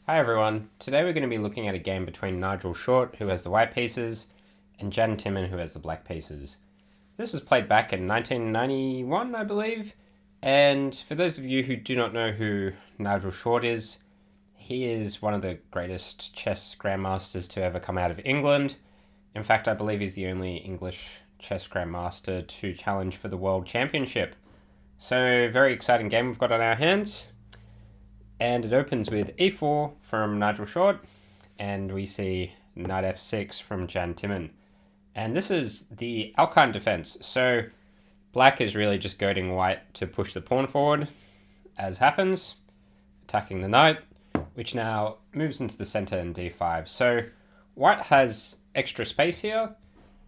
Hi everyone, today we're going to be looking at a game between Nigel Short, who has the white pieces, and Jan Timman, who has the black pieces. This was played back in 1991, I believe, and for those of you who do not know who Nigel Short is, he is one of the greatest chess grandmasters to ever come out of England. In fact, I believe he's the only English chess grandmaster to challenge for the World Championship. So, very exciting game we've got on our hands. And it opens with e4 from Nigel Short, and we see knight f6 from Jan Timman. And this is the Alpine defense, so black is really just goading white to push the pawn forward, as happens, attacking the knight, which now moves into the center in d5. So white has extra space here,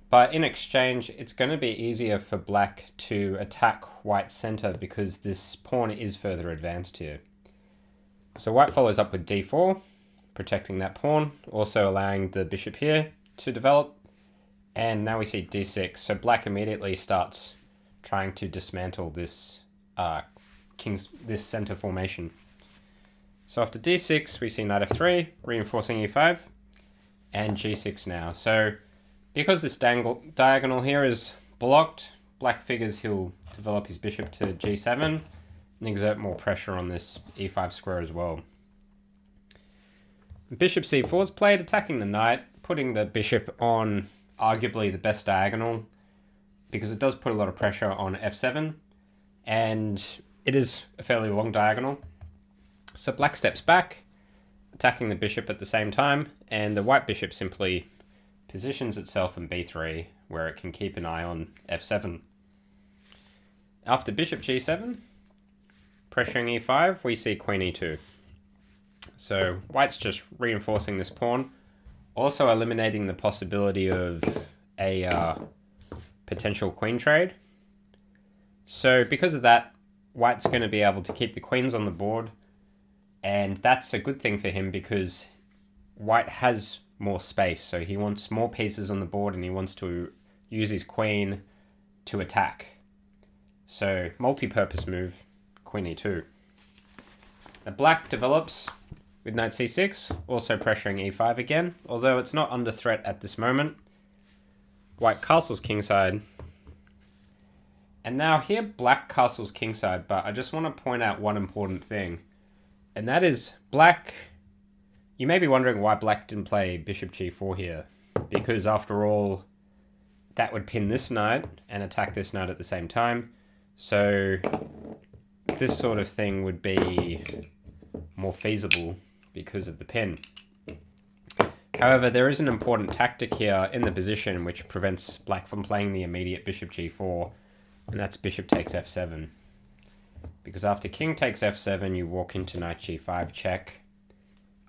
but in exchange, it's going to be easier for black to attack white's center because this pawn is further advanced here. So white follows up with d4, protecting that pawn, also allowing the bishop here to develop. And now we see d6, so black immediately starts trying to dismantle this this center formation. So after d6, we see knight f3, reinforcing e5, and g6 now. So because this diagonal here is blocked, black figures he'll develop his bishop to g7, and exert more pressure on this e5 square as well. Bishop c4 is played, attacking the knight, putting the bishop on arguably the best diagonal, because it does put a lot of pressure on f7, and it is a fairly long diagonal. So black steps back, attacking the bishop at the same time, and the white bishop simply positions itself in b3, where it can keep an eye on f7. After bishop g7, pressuring e5, we see queen e2. So white's just reinforcing this pawn, also eliminating the possibility of a potential queen trade. So because of that, white's going to be able to keep the queens on the board, and that's a good thing for him because white has more space, so he wants more pieces on the board and he wants to use his queen to attack. So multi-purpose move. Queen e2. Now black develops with knight c6, also pressuring e5 again, although it's not under threat at this moment. White castles kingside. And now here black castles kingside, but I just want to point out one important thing. And that is black... You may be wondering why black didn't play bishop g4 here, because after all, that would pin this knight and attack this knight at the same time. So this sort of thing would be more feasible because of the pin. However, there is an important tactic here in the position which prevents black from playing the immediate bishop g4, and that's bishop takes f7. Because after king takes f7, you walk into knight g5 check,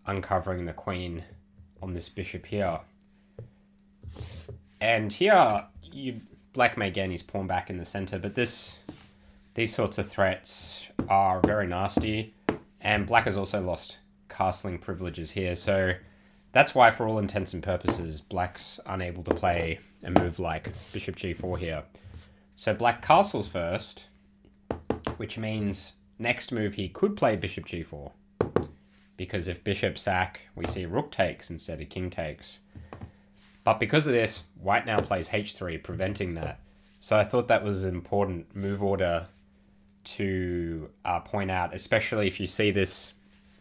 uncovering the queen on this bishop here. And here, black may gain his pawn back in the center, but these sorts of threats are very nasty, and black has also lost castling privileges here, so that's why for all intents and purposes black's unable to play a move like bishop g4 here. So black castles first, which means next move he could play bishop g4, because if bishop sack we see rook takes instead of king takes. But because of this, white now plays h3, preventing that. So I thought that was an important move order to point out, especially if you see this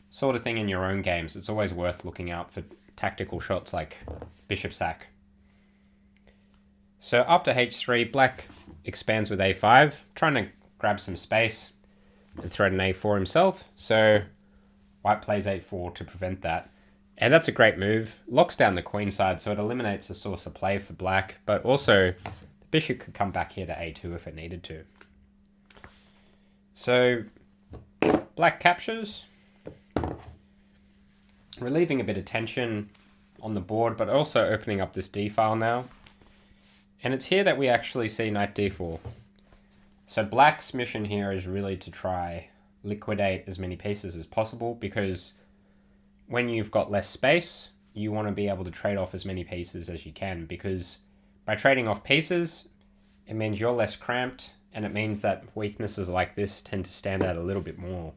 sort of thing in your own games. It's always worth looking out for tactical shots like bishop sack. So after h3, black expands with a5, trying to grab some space and threaten a4 himself. So white plays a4 to prevent that. And that's a great move. Locks down the queen side, so it eliminates a source of play for black, but also the bishop could come back here to a2 if it needed to. So black captures, relieving a bit of tension on the board, but also opening up this d-file now. And it's here that we actually see knight d4. So black's mission here is really to try liquidate as many pieces as possible, because when you've got less space, you want to be able to trade off as many pieces as you can, because by trading off pieces, it means you're less cramped, and it means that weaknesses like this tend to stand out a little bit more.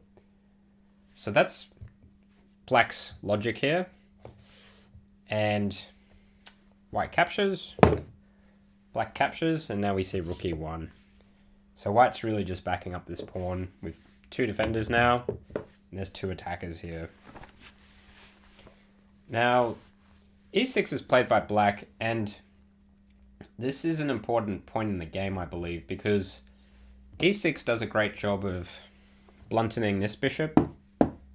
So that's black's logic here. And white captures, black captures, and now we see rook e1. So white's really just backing up this pawn with two defenders now, and there's two attackers here. Now, e6 is played by black, and this is an important point in the game, I believe, because e6 does a great job of blunting this bishop,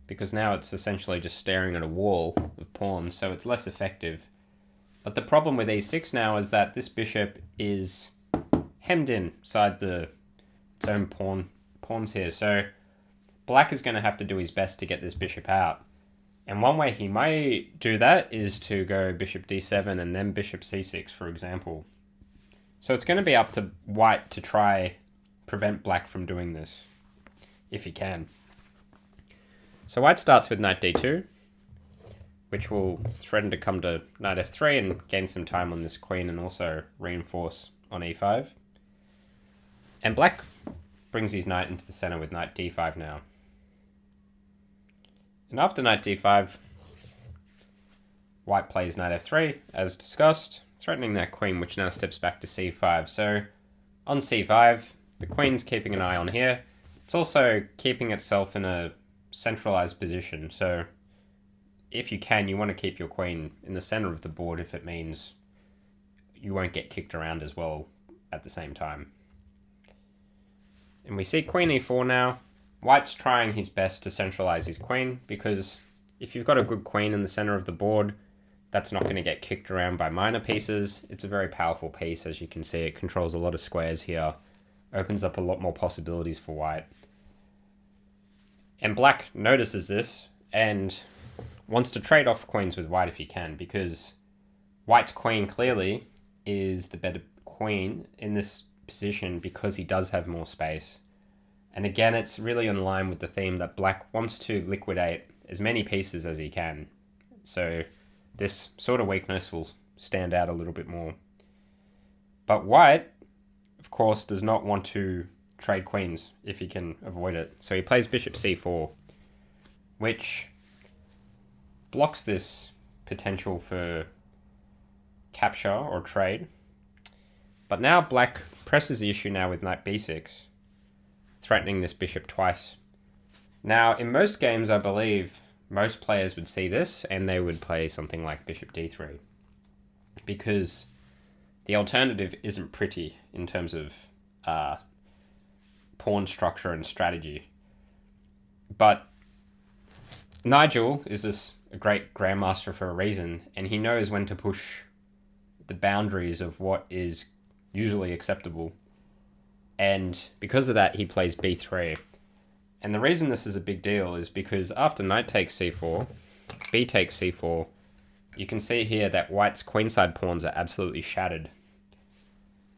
because now it's essentially just staring at a wall of pawns, so it's less effective. But the problem with e6 now is that this bishop is hemmed inside its own pawns here, so black is going to have to do his best to get this bishop out. And one way he may do that is to go bishop d7 and then bishop c6, for example. So it's going to be up to white to try prevent black from doing this, if he can. So white starts with knight d2, which will threaten to come to knight f3 and gain some time on this queen and also reinforce on e5. And black brings his knight into the center with knight d5 now. And after knight d5, white plays knight f3, as discussed, threatening that queen, which now steps back to c5. So on c5, the queen's keeping an eye on here. It's also keeping itself in a centralized position. So if you can, you want to keep your queen in the center of the board if it means you won't get kicked around as well at the same time. And we see queen e4 now. White's trying his best to centralize his queen, because if you've got a good queen in the center of the board, that's not going to get kicked around by minor pieces. It's a very powerful piece, as you can see. It controls a lot of squares here, opens up a lot more possibilities for white. And black notices this and wants to trade off queens with white if he can, because white's queen clearly is the better queen in this position because he does have more space. And again, it's really in line with the theme that black wants to liquidate as many pieces as he can. So this sort of weakness will stand out a little bit more. But white, of course, does not want to trade queens if he can avoid it. So he plays bishop c4, which blocks this potential for capture or trade. But now black presses the issue now with knight b6, threatening this bishop twice. Now, in most games, I believe most players would see this and they would play something like bishop d3, because the alternative isn't pretty in terms of pawn structure and strategy. But Nigel is a great grandmaster for a reason, and he knows when to push the boundaries of what is usually acceptable. And because of that, he plays b3. And the reason this is a big deal is because after knight takes c4, b takes c4, you can see here that white's queenside pawns are absolutely shattered.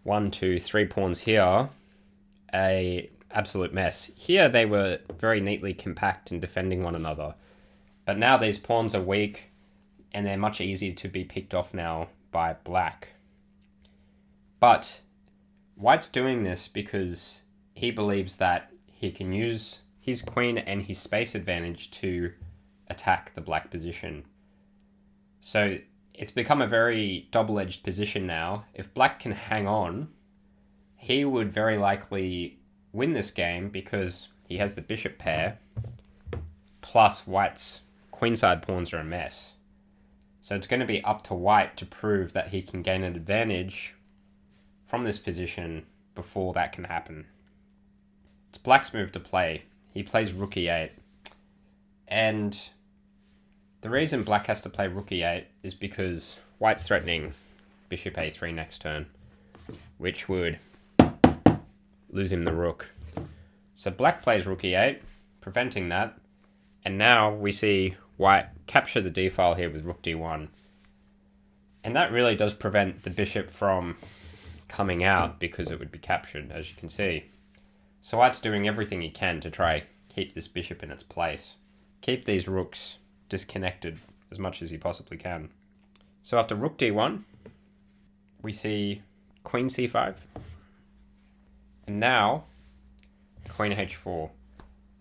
1, 2, 3 pawns here, a absolute mess. Here they were very neatly compact in defending one another. But now these pawns are weak, and they're much easier to be picked off now by black. But white's doing this because he believes that he can use his queen and his space advantage to attack the black position. So it's become a very double-edged position now. If black can hang on, he would very likely win this game because he has the bishop pair, plus white's queenside pawns are a mess. So it's going to be up to white to prove that he can gain an advantage from this position before that can happen. It's black's move to play. He plays rook e8. And the reason black has to play rook e8 is because white's threatening bishop a3 next turn, which would lose him the rook. So black plays rook e8, preventing that. And now we see white capture the d-file here with rook d1. And that really does prevent the bishop from coming out because it would be captured, as you can see. So white's doing everything he can to try keep this bishop in its place. Keep these rooks disconnected as much as he possibly can. So after rook d1, we see queen c5. And now, queen h4.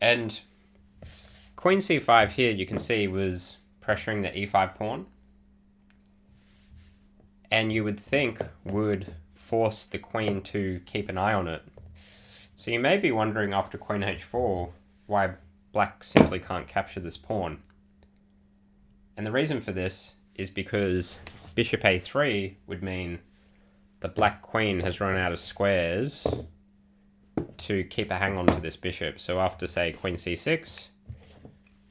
And queen c5 here, you can see, was pressuring the e5 pawn. And you would think would force the queen to keep an eye on it. So you may be wondering after queen h4 why black simply can't capture this pawn. And the reason for this is because bishop a3 would mean the black queen has run out of squares to keep a hang on to this bishop. So after, say, queen c6,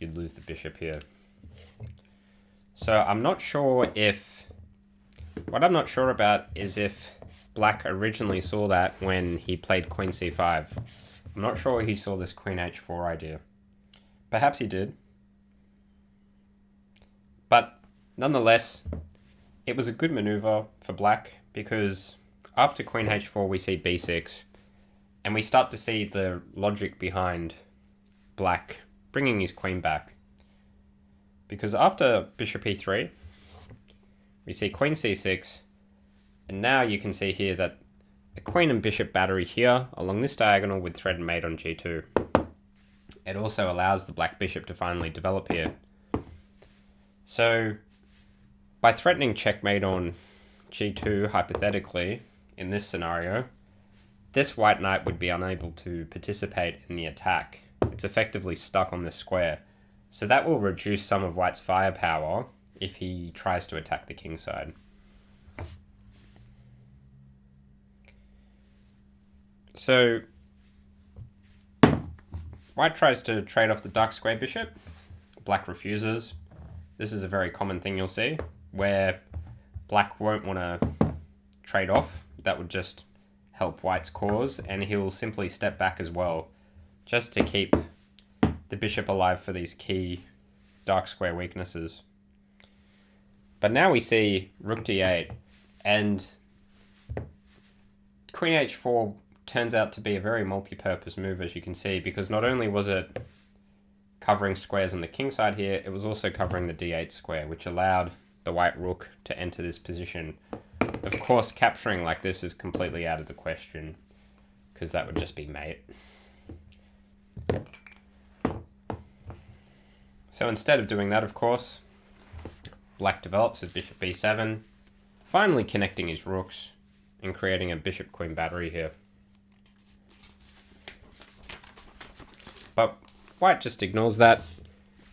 you'd lose the bishop here. So I'm not sure if... What I'm not sure about is if black originally saw that when he played queen c5. I'm not sure he saw this queen h4 idea. Perhaps he did. But nonetheless, it was a good maneuver for black because after queen h4 we see b6 and we start to see the logic behind black bringing his queen back. Because after bishop e3 we see queen c6, and now you can see here that a queen and bishop battery here along this diagonal with thread and mate on g2. It also allows the black bishop to finally develop here. So by threatening checkmate on g2, hypothetically, in this scenario, this white knight would be unable to participate in the attack. It's effectively stuck on this square. So that will reduce some of white's firepower if he tries to attack the king side. So white tries to trade off the dark square bishop. Black refuses. This is a very common thing you'll see, where black won't want to trade off. That would just help white's cause, and he'll simply step back as well, just to keep the bishop alive for these key dark square weaknesses. But now we see rook d8, and queen h4 turns out to be a very multi-purpose move, as you can see, because not only was it covering squares on the king side here, it was also covering the d8 square, which allowed the white rook to enter this position. Of course, capturing like this is completely out of the question, because that would just be mate. So instead of doing that, of course, black develops his bishop b7, finally connecting his rooks and creating a bishop-queen battery here. But white just ignores that,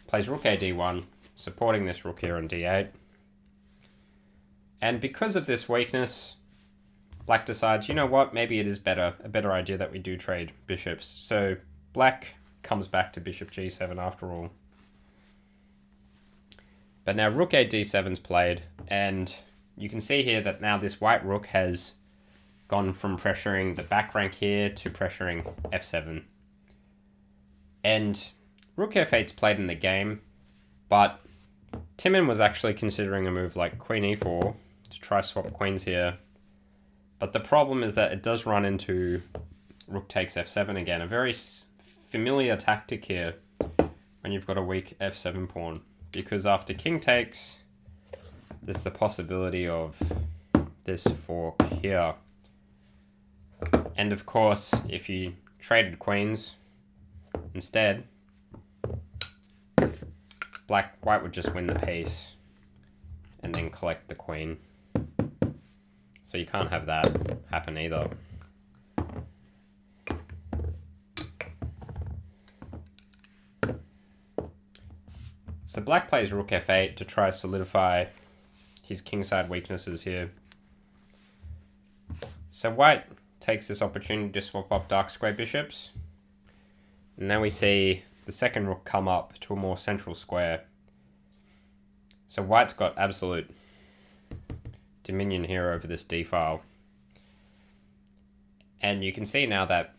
plays rook a d1, supporting this rook here on d8. And because of this weakness, black decides, you know what, maybe it is a better idea that we do trade bishops. So black comes back to bishop g7 after all. But now rook a d7's played, and you can see here that now this white rook has gone from pressuring the back rank here to pressuring f7. And rook f8's played in the game, but Timman was actually considering a move like queen e4 to try swap queens here. But the problem is that it does run into rook takes f7 again, a very familiar tactic here when you've got a weak f7 pawn. Because after king takes, there's the possibility of this fork here. And of course, if you traded queens instead, white would just win the piece and then collect the queen. So you can't have that happen either. So black plays rook f8 to try to solidify his kingside weaknesses here. So white takes this opportunity to swap off dark square bishops. And now we see the second rook come up to a more central square. So white's got absolute dominion here over this d file. And you can see now that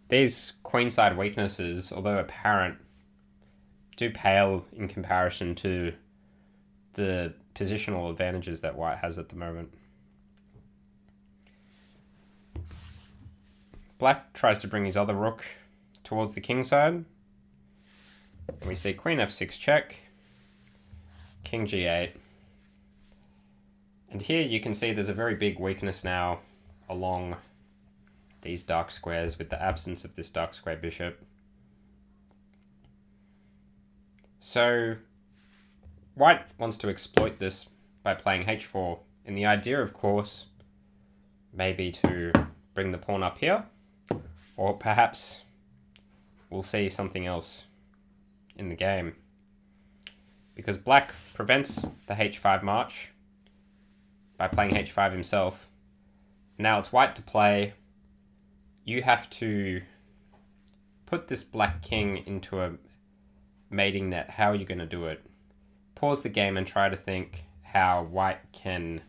these queenside weaknesses, although apparent, do pale in comparison to the positional advantages that white has at the moment. Black tries to bring his other rook towards the king side. We see queen f6 check, king g8. And here you can see there's a very big weakness now along these dark squares with the absence of this dark square bishop. So white wants to exploit this by playing h4, and the idea, of course, may be to bring the pawn up here, or perhaps we'll see something else in the game. Because black prevents the h5 march by playing h5 himself. Now it's white to play. You have to put this black king into a mating net. How are you going to do it? Pause the game and try to think how white can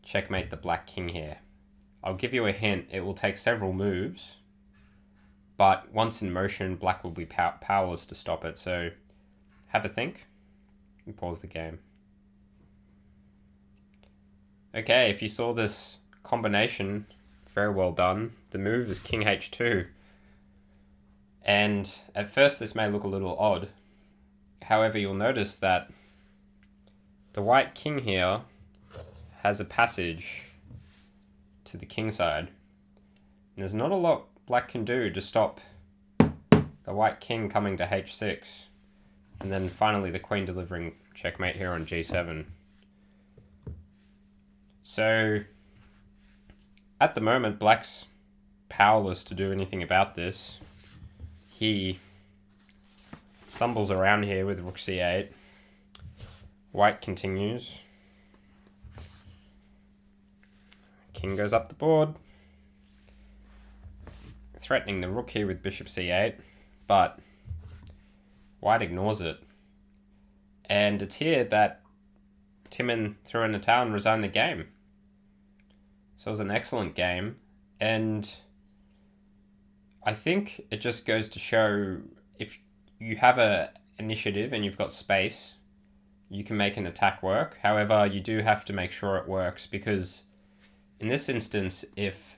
checkmate the black king here. I'll give you a hint. It will take several moves, but once in motion, black will be powerless to stop it. So have a think and pause the game. Okay, if you saw this combination, very well done. The move is king h2. And at first this may look a little odd. However, you'll notice that the white king here has a passage to the king side. And there's not a lot black can do to stop the white king coming to h6. And then finally the queen delivering checkmate here on g7. So at the moment, black's powerless to do anything about this. He fumbles around here with rook c8. White continues. King goes up the board, threatening the rook here with bishop c8, but white ignores it. And it's here that Timman threw in the towel and resigned the game. So it was an excellent game, and I think it just goes to show if you have a initiative and you've got space, you can make an attack work. However, you do have to make sure it works, because in this instance, if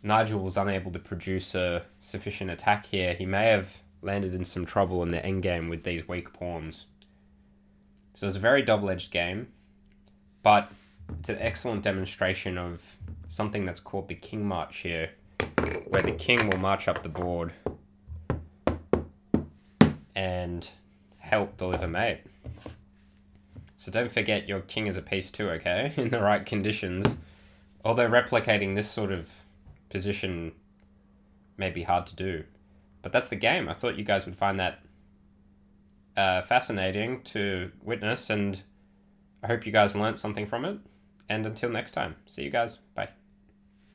Nigel was unable to produce a sufficient attack here, he may have landed in some trouble in the endgame with these weak pawns. So it's a very double-edged game, but it's an excellent demonstration of something that's called the king march here, where the king will march up the board and help deliver mate. So don't forget your king is a piece too, okay, in the right conditions. Although replicating this sort of position may be hard to do. But that's the game. I thought you guys would find that fascinating to witness, and I hope you guys learnt something from it. And until next time, see you guys. Bye.